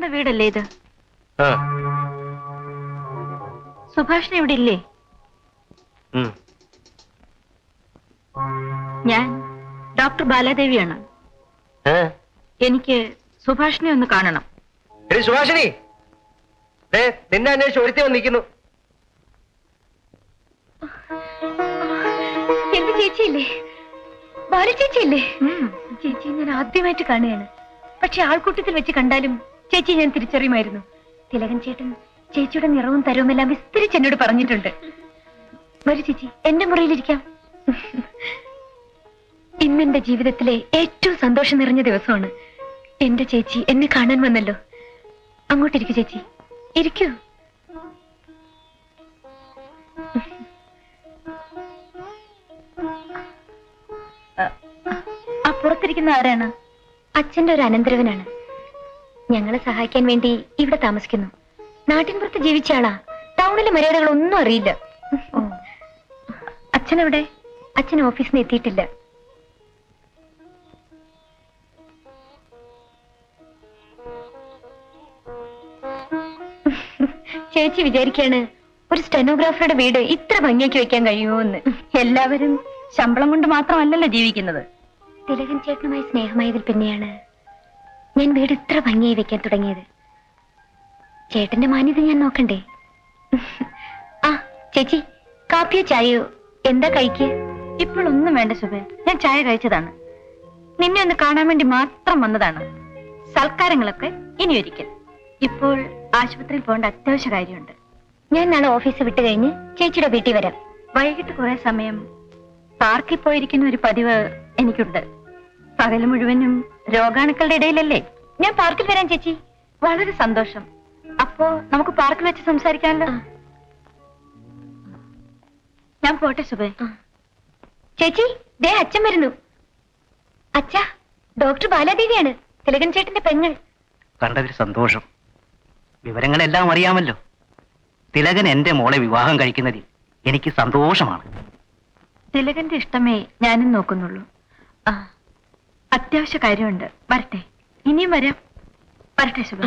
താമസിക്കുന്ന വീടല്ലേ ഇത്? സുഭാഷിന് ഇവിടെ ഇല്ലേ? ഞാൻ ഡോക്ടർ ബാലാദേവിയാണ്. എനിക്ക് സുഭാഷിനെ ഒന്ന് കാണണം. സുഭാഷിനി, നിന്നെ അന്വേഷിച്ച് ഒരുത്തി വന്നിരിക്കുന്നു. എന്റെ ചേച്ചിയില്ലേ? ബാല ചേച്ചിയില്ലേ? ചേച്ചി ഞാൻ ആദ്യമായിട്ട് കാണുകയാണ്. പക്ഷെ ആൾക്കൂട്ടത്തിൽ വെച്ച് കണ്ടാലും ചേച്ചി ഞാൻ തിരിച്ചറിയുമായിരുന്നു. തിലകൻ ചേട്ടൻ ചേച്ചിയുടെ നിറവും തരവും എല്ലാം വിസ്തരിച്ച് എന്നോട് പറഞ്ഞിട്ടുണ്ട്. വരൂ ചേച്ചി, എന്റെ മുറിയിലിരിക്കാം. ഇന്നെന്റെ ജീവിതത്തിലെ ഏറ്റവും സന്തോഷം നിറഞ്ഞ ദിവസമാണ്. എന്റെ ചേച്ചി എന്നെ കാണാൻ വന്നല്ലോ. അങ്ങോട്ടിരിക്കൂ ചേച്ചി, ഇരിക്കൂ. അപ്പുറത്തിരിക്കുന്ന ആരാണ്? അച്ഛന്റെ ഒരു അനന്തരവനാണ്. ഞങ്ങളെ സഹായിക്കാൻ വേണ്ടി ഇവിടെ താമസിക്കുന്നു. നാട്ടിൻപുറത്ത് ജീവിച്ച ആളാ. ടൗണിലെ മര്യാദകളൊന്നും അറിയില്ല. അച്ഛനെവിടെ? അച്ഛൻ ഓഫീസിൽ നിന്ന് എത്തിയിട്ടില്ല. ചേച്ചി വിചാരിക്കാണ് ഒരു സ്റ്റെനോഗ്രാഫറുടെ വീട് ഇത്ര ഭംഗിയാക്കി വെക്കാൻ കഴിയുമോ എന്ന്. എല്ലാവരും ശമ്പളം കൊണ്ട് മാത്രമല്ലല്ലോ ജീവിക്കുന്നത്. തിലകൻ ചേട്ടനുമായി സ്നേഹമായതിൽ പിന്നെയാണ് ഞാൻ വീട് ഇത്ര ഭംഗിയായി വെക്കാൻ തുടങ്ങിയത്. ചേട്ടന്റെ മാന്യത ഞാൻ നോക്കണ്ടേ? ആ ചേച്ചി, കാപ്പിയോ ചായയോ എന്താ കഴിക്കുക? ഇപ്പോഴൊന്നും വേണ്ട ശുഭേ, ഞാൻ ചായ കഴിച്ചതാണ്. നിന്നെ ഒന്ന് കാണാൻ വേണ്ടി മാത്രം വന്നതാണ്. സൽക്കാരങ്ങളൊക്കെ ഇനി ഒരിക്കൽ. ഇപ്പോൾ ആശുപത്രിയിൽ പോകേണ്ട അത്യാവശ്യ കാര്യമുണ്ട്. ഞാൻ നാളെ ഓഫീസ് വിട്ട് കഴിഞ്ഞ് ചേച്ചിയുടെ വീട്ടിൽ വരാം. വൈകിട്ട് കുറെ സമയം പാർക്കിൽ പോയിരിക്കുന്ന ഒരു പതിവ് എനിക്കുണ്ട്. പകല് മുഴുവനും രോഗാണുക്കളുടെ ഇടയിലല്ലേ. ഞാൻ പാർക്കിൽ വരാൻ ചേച്ചി. വളരെ സന്തോഷം. അപ്പോ നമുക്ക് പാർക്കിൽ വെച്ച് സംസാരിക്കാമല്ലോ. ഞാൻ പോട്ടെ ശുഭേ. ചേച്ചി, ദേ അച്ഛൻ വരുന്നു. അച്ഛാ, ഡോക്ടർ ബാലാദേവിയാണ്, തിലകൻ ചേട്ടന്റെ പെങ്ങൾ. കണ്ടതിൽ സന്തോഷം. വിവരങ്ങളെല്ലാം അറിയാമല്ലോ. തിലകൻ എന്റെ മോളെ വിവാഹം കഴിക്കുന്നതിൽ എനിക്ക് സന്തോഷമാണ്. തിലകന്റെ ഇഷ്ടമേ ഞാനും നോക്കുന്നുള്ളൂ. അത്യാവശ്യ കാര്യമുണ്ട്. വരട്ടെ. ഇനിയും വരാം. വരട്ടെ ശുഭ.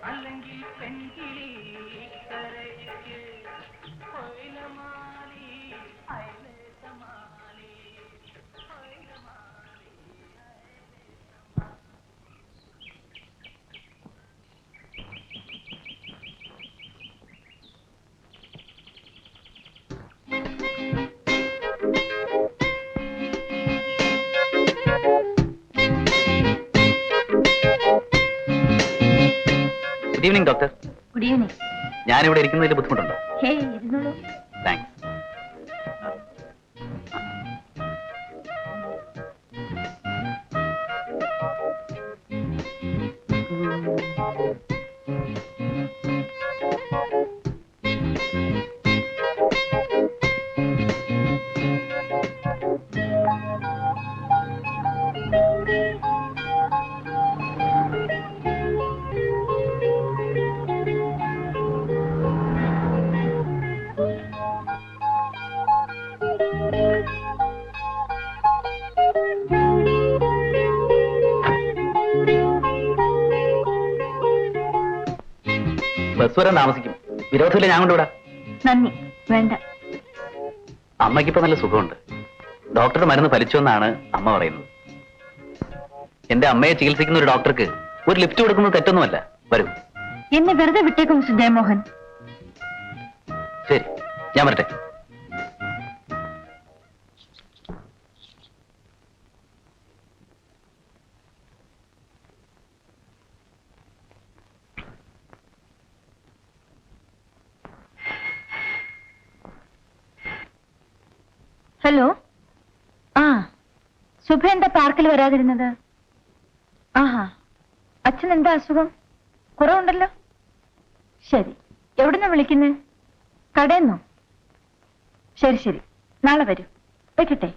അല്ലെങ്കിൽ പെൺകിളി കരയ്ക്ക് good evening doctor. Good evening. ഞാനിവിടെ ഇരിക്കുന്നതിൽ ബുദ്ധിമുട്ടുണ്ടോ? ഹേയ്, ഇരുന്നോളൂ. താങ്ക്സ്. ബസ് വരാൻ താമസിക്കും. വിരോധമില്ല, ഞാൻ കൊണ്ടുവിടാം. നന്ദി. വേണ്ട. അമ്മയ്ക്കിപ്പോ നല്ല സുഖമുണ്ട്. ഡോക്ടറുടെ മരുന്ന് ഫലിച്ചുവെന്നാണ് അമ്മ പറയുന്നത്. എന്റെ അമ്മയെ ചികിത്സിക്കുന്ന ഒരു ഡോക്ടർക്ക് ഒരു ലിഫ്റ്റ് കൊടുക്കുന്നത് തെറ്റൊന്നുമല്ല. വരൂ. എന്നെ വെറുതെ വിട്ടേക്കും മിസ്റ്റർ ജയമോഹൻ. ശരി, ഞാൻ വരട്ടെ. ഹലോ. ശുഭ എന്താ പാർക്കിൽ വരാതിരുന്നത്? ആഹാ, അച്ഛൻ അച്ഛൻ എന്താ അസുഖം? കുറവുണ്ടല്ലോ. ശരി, എവിടുന്നാ വിളിക്കുന്നേ? കടയെന്നോ? ശരി ശരി, നാളെ വരൂ. വെക്കട്ടെ.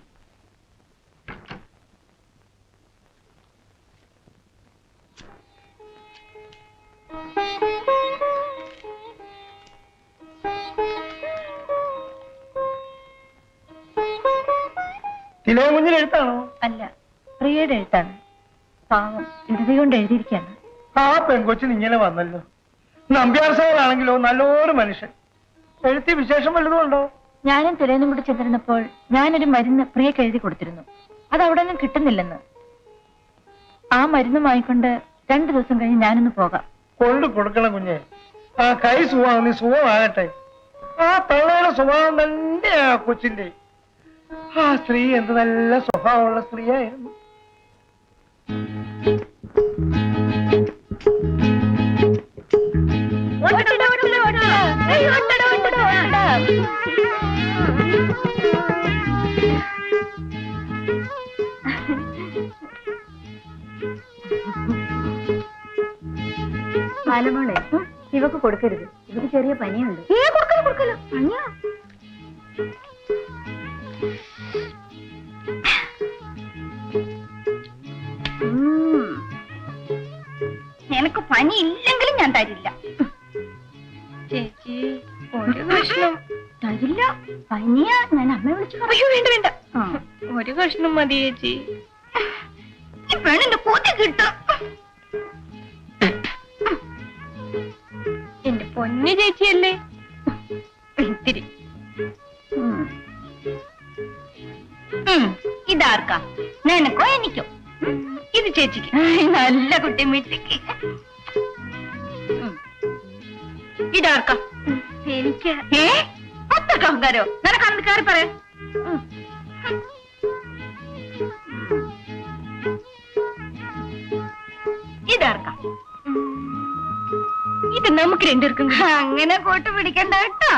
തിലകുഞ്ഞിന് എഴുത്താണോ? അല്ല, പ്രിയയുടെ എഴുത്താണ്. പാവം ഇടതി കൊണ്ട് എഴുതിയിരിക്കാണ്. ആ പെൺകൊച്ചിന് ഇങ്ങനെ വന്നല്ലോ. നമ്പ്യാർ സാറാണെങ്കിലോ നല്ലൊരു മനുഷ്യൻ. എഴുത്തി വിശേഷം വല്ലതും ഉണ്ടോ? ഞാനും തിലേനും കൂടി ചെന്നിരുന്നപ്പോൾ ഞാനൊരു മരുന്ന് പ്രിയക്ക് എഴുതി കൊടുത്തിരുന്നു. അത് അവിടെ ഒന്നും കിട്ടുന്നില്ലെന്ന്. ആ മരുന്ന് വാങ്ങിക്കൊണ്ട് 2 ദിവസം കഴിഞ്ഞ് ഞാനൊന്ന് പോകാം. കൊണ്ടു കൊടുക്കണം കുഞ്ഞെ. ആ കൈ സുഖമാകുന്ന സുഖമാകട്ടെ. ആ തള്ളയുടെ സ്വഭാവം തന്നെയാ കൊച്ചിന്റെ. ആ സ്ത്രീ എന്ത് നല്ല സ്വഭാവമുള്ള സ്ത്രീയായിരുന്നു. ബാലമോളെ, ഇവക്ക് കൊടുക്കരുത്. ഇവക്ക് ചെറിയ പനിയുണ്ട്. കൊടുക്കല്ലോ പനിയാ. നിനക്ക് പനി ഇല്ലെങ്കിലും ഞാൻ തരില്ല. ചേച്ചി ഒരു കഷ്ണം തരില്ല. പനിയാ. ഞാൻ അമ്മയെ വിളിച്ചു പറയൂ. വേണ്ട വേണ്ട, ഒരു കഷ്ണം മതി ചേച്ചി. ഈ പെണ്ണിന്റെ കൂത്തി കിട്ടും. എന്റെ പൊന്നു ചേച്ചിയല്ലേ. ഇത്തിരി ഇതാർക്കാ? നിനക്കോ എനിക്കോ? ഇത് ചേച്ചിക്ക്. നല്ല കുട്ടി മിട്ടിക്ക്. ഇതാർക്കാ? എനിക്ക്. അത്ര അഹങ്കാരോ? നിനക്കാണെന്ന് കയറി പറയാം. ഇതാർക്കാ? ഇത് നമുക്ക് രണ്ടുപേർക്കും. അങ്ങനെ കോട്ട് പിടിക്കണ്ട കേട്ടോ.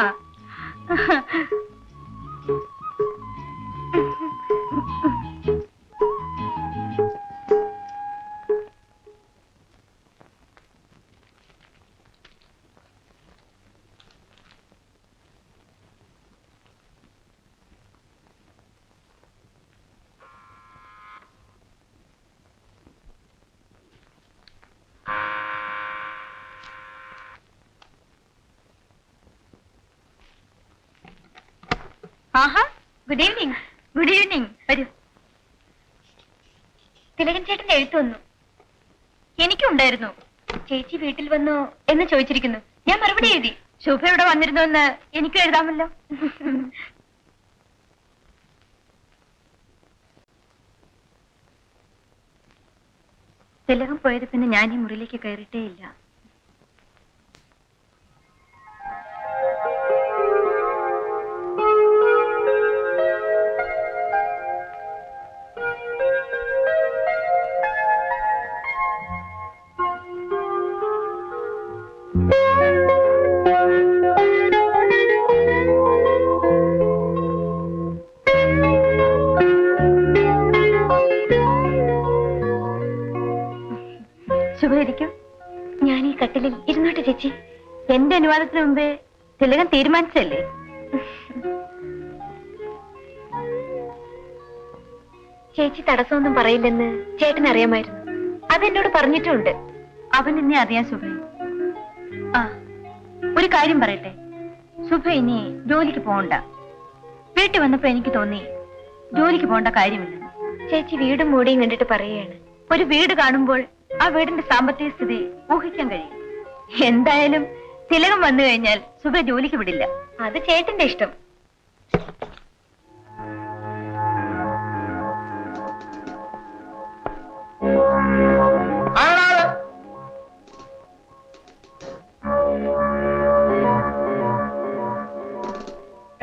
ആഹാ, ഗുഡ് ഈവനിങ്. Good evening. വരൂ. തിലകൻ ചേട്ടന്റെ എഴുത്ത് വന്നു. എനിക്കുണ്ടായിരുന്നു. ചേച്ചി വീട്ടിൽ വന്നോ എന്ന് ചോദിച്ചിരിക്കുന്നു. ഞാൻ മറുപടി എഴുതി. ശുഭ ഇവിടെ വന്നിരുന്നു എന്ന് എനിക്കും എഴുതാമല്ലോ. തിലകം പോയത് പിന്നെ ഞാൻ ഈ മുറിയിലേക്ക് കയറിയിട്ടേ ഇല്ല. ശുഭയിരിക്കും. ഞാൻ ഈ കട്ടിലിൽ ഇരുന്നോട്ടെ ചേച്ചി. എന്റെ അനുവാദത്തിന് മുമ്പേ തിലകൻ തീരുമാനിച്ചല്ലേ. ചേച്ചി തടസ്സമൊന്നും പറയില്ലെന്ന് ചേട്ടൻ അറിയാമായിരുന്നു. അതെന്നോട് പറഞ്ഞിട്ടുമുണ്ട്. അവൻ എന്നെ അറിയാൻ ശുഭ. ആ, ഒരു കാര്യം പറയട്ടെ. ശുഭ ഇനി ജോലിക്ക് പോകണ്ട. വീട്ടിൽ വന്നപ്പോ എനിക്ക് തോന്നി ജോലിക്ക് പോകേണ്ട കാര്യമില്ലെന്ന്. ചേച്ചി വീടും മൂടിയും കണ്ടിട്ട് പറയുകയാണ്. ഒരു വീട് കാണുമ്പോൾ ആ വീടിന്റെ സാമ്പത്തിക സ്ഥിതി ഊഹിക്കാൻ കഴിയും. എന്തായാലും തിലകം വന്നു കഴിഞ്ഞാൽ ശുഭ ജോലിക്ക് വിടില്ല. അത് ചേട്ടന്റെ ഇഷ്ടം.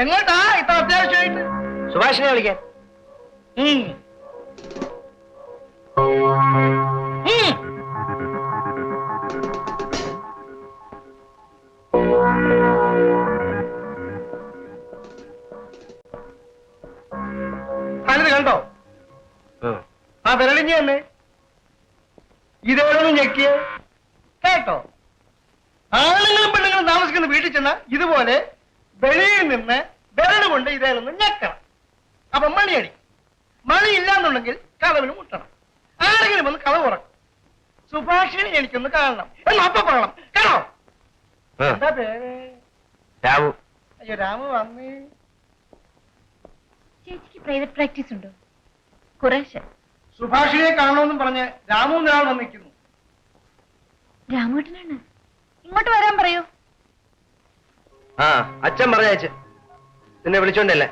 എങ്ങോട്ടാ ഇത്ര അത്യാവശ്യമായിട്ട്? സുഭാഷിനെ വിളിക്കാൻ. അതിന് കണ്ടോ? ആ വിരളിഞ്ഞ തന്നെ ഇതേതൊന്ന് ഞെക്കിയേ. കേട്ടോ? ആണുങ്ങളും പെണ്ണുങ്ങളും താമസിക്കുന്ന വീട്ടിൽ ചെന്ന ഇതുപോലെ വെളിയിൽ നിന്ന് വിരല് കൊണ്ട് ഇതേലൊന്ന് ഞെക്കണം. അപ്പൊ മണിയടി. മണി ഇല്ലാന്നുണ്ടെങ്കിൽ കഥവിന് മുട്ടണം. ആരെങ്കിലും വന്ന് കഥ തുറക്കും. സുഭാഷിനെ എനിക്കൊന്ന് കാണണം. എന്നപ്പ പറയണം. കാണോ? എന്താ പേര്? രാമു. അയ്യോ രാമു വന്നേ. ചേച്ചിക്ക് പ്രൈവറ്റ് പ്രാക്ടീസ് ഉണ്ടോ? കുറേശ്ശെ. സുഭാഷിനെ കാണണമെന്നും പറഞ്ഞ് രാമു ഒരാൾ വന്നിരിക്കുന്നു. രാമേട്ടനാണ്. ഇങ്ങോട്ട് വരാൻ പറയൂ. ആ അച്ഛൻ പറഞ്ഞയച്ച് നിന്നെ വിളിച്ചോണ്ടല്ലേ.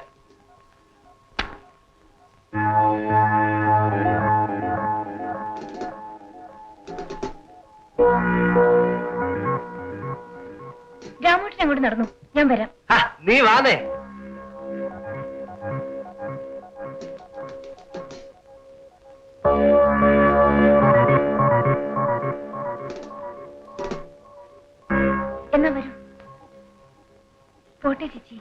രാമേട്ടൻ അങ്ങോട്ട് നടന്നു, ഞാൻ വരാം. നീ വാന്നേ. എന്നാ വരൂ. പോട്ടെ ചേച്ചി.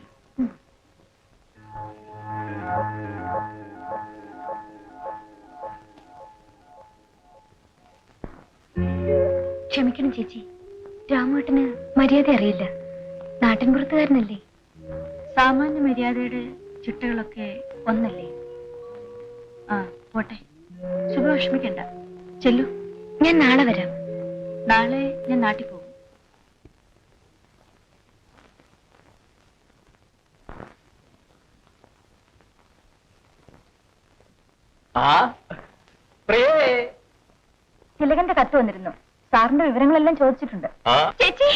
ക്ഷമിക്കണം ചേച്ചി, രാമേട്ടന് മര്യാദ അറിയില്ല. നാട്ടിൻപുറത്തുകാരനല്ലേ. സാമാന്യ മര്യാദയുടെ ചിട്ടകളൊക്കെ ഒന്നല്ലേ. ആ പോട്ടെ, ശുഭവിഷമിക്കണ്ട. ചെല്ലു. ഞാൻ നാളെ വരാം. നാളെ ഞാൻ നാട്ടിൽ പോകും. തിലകന്റെ കത്ത് വന്നിരുന്നു. സാറിന്റെ വിവരങ്ങളെല്ലാം ചോദിച്ചിട്ടുണ്ട്. ചേച്ചി,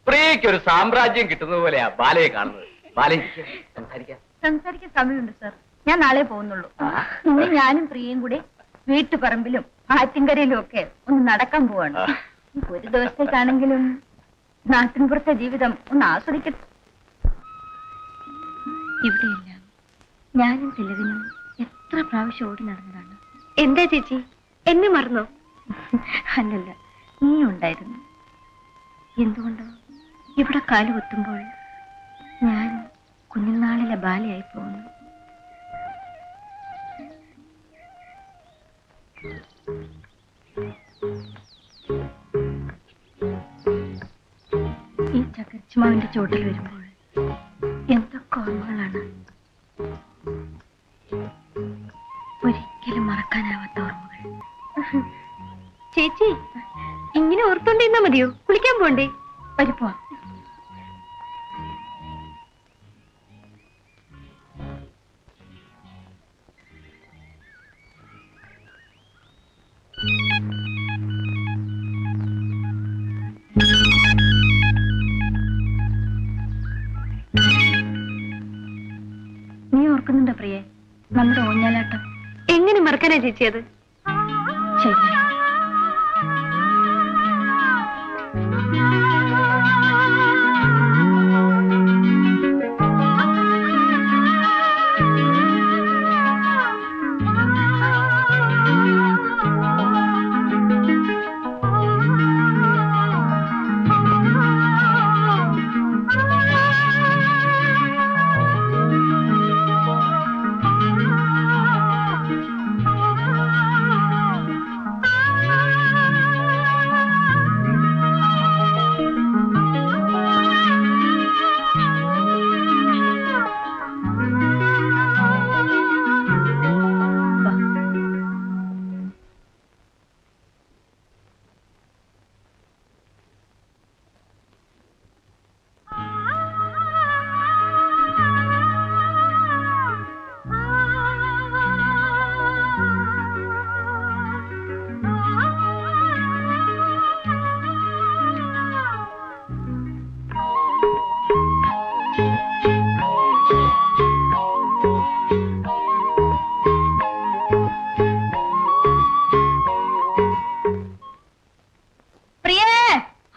പ്രിയയ്ക്കൊരു സാമ്രാജ്യം കിട്ടുന്നത് പോലെയാ ബാലയെ കാണുന്നത്. ബാലയെ സംസാരിക്കാൻ സമയമുണ്ട് സാർ. ഞാൻ നാളെ പോകുന്നുള്ളൂ. ഇന്ന് ഞാനും പ്രിയയും കൂടി വീട്ടുപറമ്പിലും ആറ്റിൻകരയിലും ഒക്കെ ഒന്ന് നടക്കാൻ പോവാണ്. ഒരു ദിവസത്തേക്കാണെങ്കിലും നാട്ടിൻപുറത്തെ ജീവിതം ഒന്ന് ആസ്വദിക്കട്ടെ. ഇവിടെയില്ല, ഞാനും തിലകനും എത്ര പ്രാവശ്യം ഓടി നടന്നതാണ്. എന്താ ചേച്ചി, എന്നെ മറന്നോ? അല്ലല്ല, നീ ഉണ്ടായിരുന്നു. എന്തുകൊണ്ടോ ഇവിടെ കാലുകുത്തുമ്പോൾ ഞാൻ കുഞ്ഞുനാളിലെ ബാലയായി പോകുന്നു. ഈ ചക്കരച്ചുമാവിന്റെ ചോട്ടിൽ വരുമ്പോൾ എന്തൊക്കെ ഓർമ്മകളാണ്. ഒരിക്കലും മറക്കാനാവാത്ത ഓർമ്മകൾ. ചേച്ചി, ഇങ്ങനെ ഓർത്തോണ്ടിരുന്നാ മതിയോ? കുളിക്കാൻ പോണ്ടേ? പരിപ്പോ. നീ ഓർക്കുന്നുണ്ടോ പ്രിയെ നമ്മുടെ ഊഞ്ഞാലാട്ടം? എങ്ങനെ മറക്കാനാ ചേച്ചി അത്? ശരി.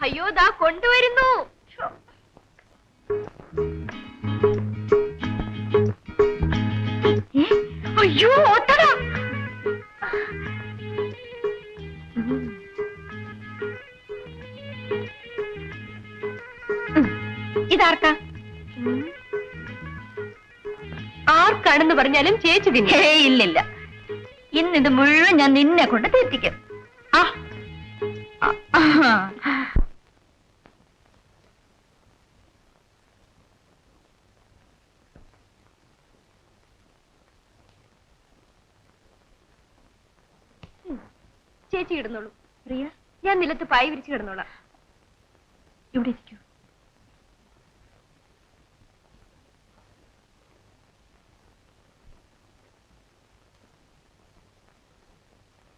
അയ്യോ, ദാ കൊണ്ടുവരുന്നു. അയ്യോ, ഓട്ടടാ. ഇതാർക്കാ? ആർക്കാണെന്ന് പറഞ്ഞാലും ചേച്ചി തിന്നെ. ഇല്ലില്ല, ഇന്നിത് മുഴുവൻ ഞാൻ നിന്നെ കൊണ്ട് തെറ്റിക്കും. ചേച്ചി കിടന്നോളൂ. പ്രിയ, ഞാൻ നിലത്ത് പായി വിരിച്ച് കിടന്നോളാം. ഇവിടെ ഇരിക്കൂ.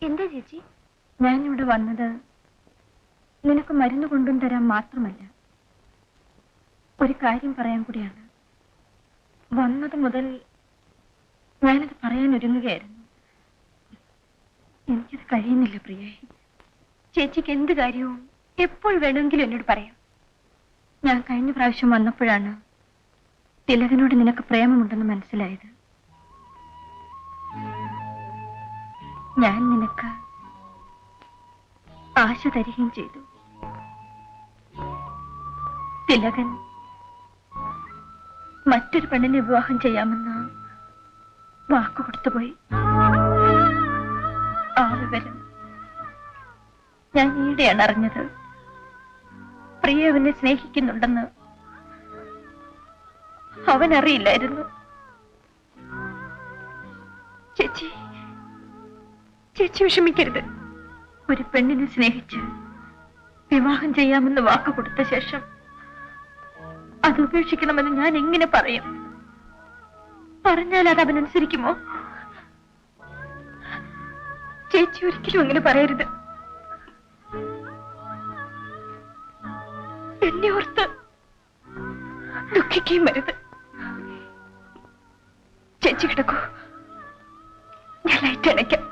എന്താ ചേച്ചി? ഞാനിവിടെ വന്നത് നിനക്ക് മരുന്ന് കൊണ്ടും തരാൻ മാത്രമല്ല, ഒരു കാര്യം പറയാൻ കൂടിയാണ്. വന്നത് മുതൽ ഞാനത് പറയാൻ ഒരുങ്ങുകയായിരുന്നു. എനിക്കത് കഴിയുന്നില്ല പ്രിയേ. ചേച്ചിക്ക് എന്ത് കാര്യവും എപ്പോൾ വേണമെങ്കിലും എന്നോട് പറയാം. ഞാൻ കഴിഞ്ഞ പ്രാവശ്യം വന്നപ്പോഴാണ് തിലകനോട് നിനക്ക് പ്രേമമുണ്ടെന്ന് മനസ്സിലായത്. ഞാൻ നിനക്ക് ആശ തരികയും ചെയ്തു. തിലകൻ മറ്റൊരു പെണ്ണിനെ വിവാഹം ചെയ്യാമെന്ന് വാക്കു കൊടുത്തുപോയി. ആ വിവരം ഞാൻ ഈയിടെയാണ് അറിഞ്ഞത്. പ്രിയ അവനെ സ്നേഹിക്കുന്നുണ്ടെന്ന് അവൻ അറിയില്ലായിരുന്നു. ചേച്ചി, ചേച്ചി വിഷമിക്കരുത്. ഒരു പെണ്ണിനെ സ്നേഹിച്ച് വിവാഹം ചെയ്യാമെന്ന് വാക്ക് കൊടുത്ത ശേഷം അത് ഉപേക്ഷിക്കണമെന്ന് ഞാൻ എങ്ങനെ പറയും? പറഞ്ഞാൽ അത് അവനനുസരിക്കുമോ? ചേച്ചി ഒരിക്കലും അങ്ങനെ പറയരുത്. എന്നെ ഓർത്ത് ദുഃഖിക്കുകയും വരുത്. ചേച്ചി കിടക്കൂ, ഞാൻ ലൈറ്റ് അണയ്ക്കാം.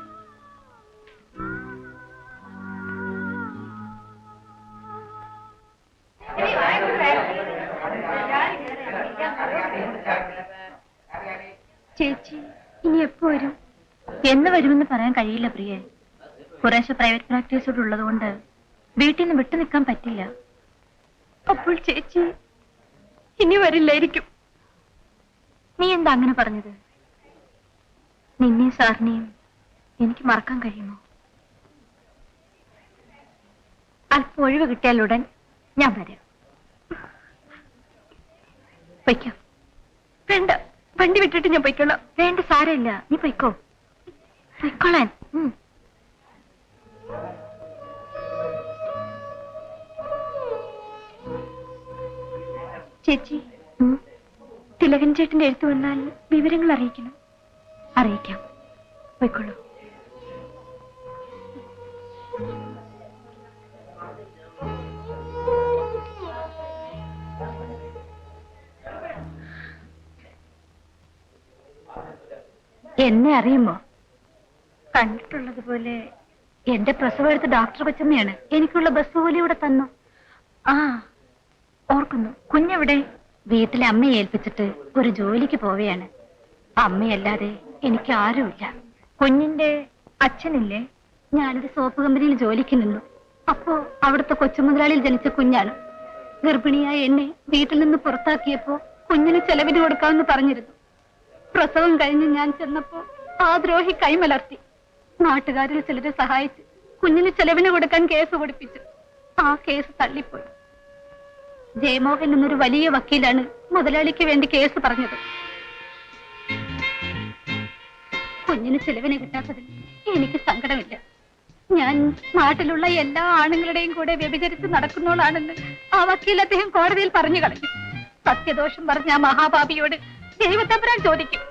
ചേച്ചി ഇനി എപ്പോ വരും? എന്ന് വരുമെന്ന് പറയാൻ കഴിയില്ല പ്രിയേ. കുറേശ്ശെ പ്രൈവറ്റ് പ്രാക്ടീസോട് ഉള്ളതുകൊണ്ട് വീട്ടിൽ നിന്ന് വിട്ടു നിൽക്കാൻ പറ്റില്ല. അപ്പോൾ ചേച്ചി ഇനി വരില്ലായിരിക്കും. നീ എന്താ അങ്ങനെ പറഞ്ഞത്? നിന്നെ സാറിനെയും എനിക്ക് മറക്കാൻ കഴിയുമോ? അല്പം ഒഴിവ് കിട്ടിയാലുടൻ ഞാൻ വരാം. പൊയ്ക്കോ. വേണ്ട, വണ്ടി വിട്ടിട്ട് ഞാൻ പൊയ്ക്കോളാം. വേണ്ട, സാരമില്ല, നീ പൊയ്ക്കോ. പൊയ്ക്കോളാൻ. ചേച്ചി, തിലകൻ ചേട്ടന്റെ എഴുത്ത് വന്നാൽ വിവരങ്ങൾ അറിയിക്കണം. അറിയിക്കാം. പൊയ്ക്കോളൂ. എന്നെ അറിയുമോ? കണ്ടിട്ടുള്ളതുപോലെ എന്റെ പ്രസവം എടുത്ത ഡോക്ടർ കൊച്ചമ്മയാണ് എനിക്കുള്ള ബസ് കൂലി ഇവിടെ തന്നു. ആ, ഓർക്കുന്നു. കുഞ്ഞെവിടെ? വീട്ടിലെ അമ്മയെ ഏൽപ്പിച്ചിട്ട് ഒരു ജോലിക്ക് പോവുകയാണ്. അമ്മയല്ലാതെ എനിക്ക് ആരുമില്ല. കുഞ്ഞിന്റെ അച്ഛനില്ലേ? ഞാനൊരു സോപ്പ് കമ്പനിയിൽ ജോലിക്ക് നിന്നു. അപ്പോ അവിടുത്തെ കൊച്ചുമുതലാളിയിൽ ജനിച്ച കുഞ്ഞാണ്. ഗർഭിണിയായ എന്നെ വീട്ടിൽ നിന്ന് പുറത്താക്കിയപ്പോ കുഞ്ഞിന് ചെലവിന് കൊടുക്കാമെന്ന് പറഞ്ഞിരുന്നു. പ്രസവം കഴിഞ്ഞ് ഞാൻ ചെന്നപ്പോ ആ ദ്രോഹി കൈമലർത്തി. നാട്ടുകാരിൽ ചിലരെ സഹായിച്ച് കുഞ്ഞിന് ചെലവിന് കൊടുക്കാൻ കേസ് കൊടുപ്പിച്ചു. ആ കേസ് തള്ളിപ്പോയി. ജയമോഹൻ എന്നൊരു വലിയ വക്കീലാണ് മുതലാളിക്ക് വേണ്ടി കേസ് പറഞ്ഞത്. കുഞ്ഞിന് ചെലവിന് കിട്ടാത്തതിൽ എനിക്ക് സങ്കടമില്ല. ഞാൻ നാട്ടിലുള്ള എല്ലാ ആണുങ്ങളുടെയും കൂടെ വ്യഭിചരിച്ച് നടക്കുന്നോളാണെന്ന് ആ വക്കീൽ അദ്ദേഹം കോടതിയിൽ പറഞ്ഞു കളഞ്ഞു. സത്യദോഷം പറഞ്ഞ ആ മഹാപാപിയോട് ദൈവത്തമ്പുരാൻ ചോദിക്കും,